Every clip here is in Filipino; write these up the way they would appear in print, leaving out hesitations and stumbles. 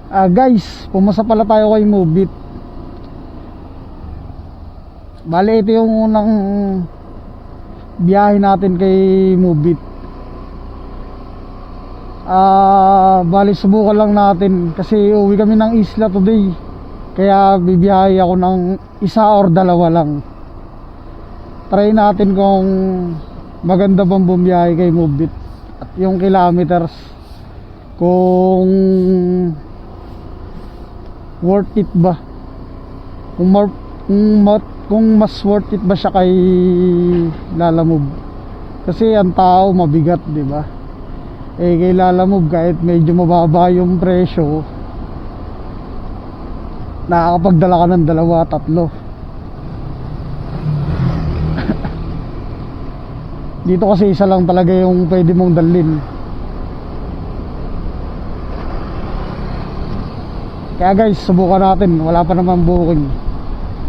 Guys, pumasa pala tayo kay Mubit. Bale, ito yung unang biyahe natin kay Mubit. Bale, subukan lang natin kasi uwi kami ng isla today. Kaya bibiyahe ako ng isa or dalawa lang. Try natin kung maganda bang bumiyahe kay Mubit at yung kilometers, kung worth it ba, kung mas worth it ba siya kay Lalamove. Kasi ang tao mabigat, di ba? Kay Lalamove kahit medyo mababa yung presyo, nakakapagdala ka ng dalawa, tatlo. Dito kasi isa lang talaga yung pwede mong dalhin. Kaya guys, subukan natin. Wala pa naman booking.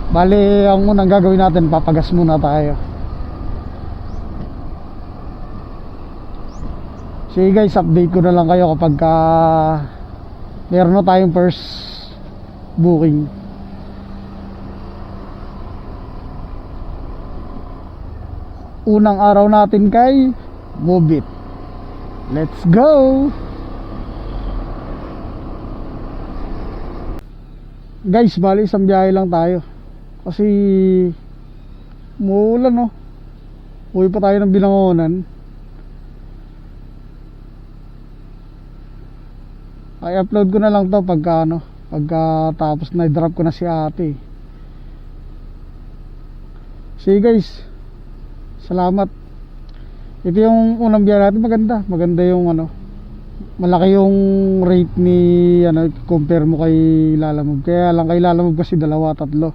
Bali, ang unang gagawin natin, papagas muna tayo. Sige guys, update ko na lang kayo kapag meron na tayong first booking. Unang araw natin kay Mubit. Let's go! Guys, bali isang biyahe lang tayo kasi umuulan, no? Uwi pa tayo ng Binangonan. Ay upload ko na lang to pagka tapos na i-drop ko na si ate. Sige guys, salamat. Ito yung unang biyahe natin. Maganda yung malaki yung rate ni compare mo kay Lalamove. Kaya lang kay Lalamove kasi dalawa, tatlo.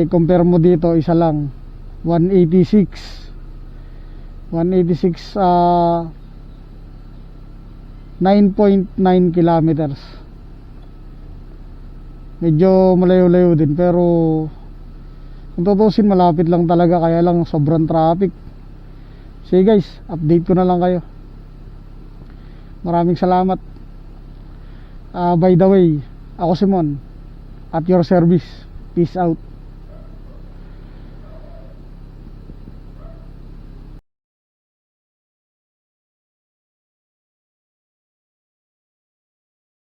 Compare mo dito isa lang, 186 9.9 kilometers. Medyo malayo-layo din, pero kung tutusin malapit lang talaga, kaya lang sobrang traffic. Sige guys, update ko na lang kayo. Maraming salamat. By the way, ako si Mon, at your service. Peace out.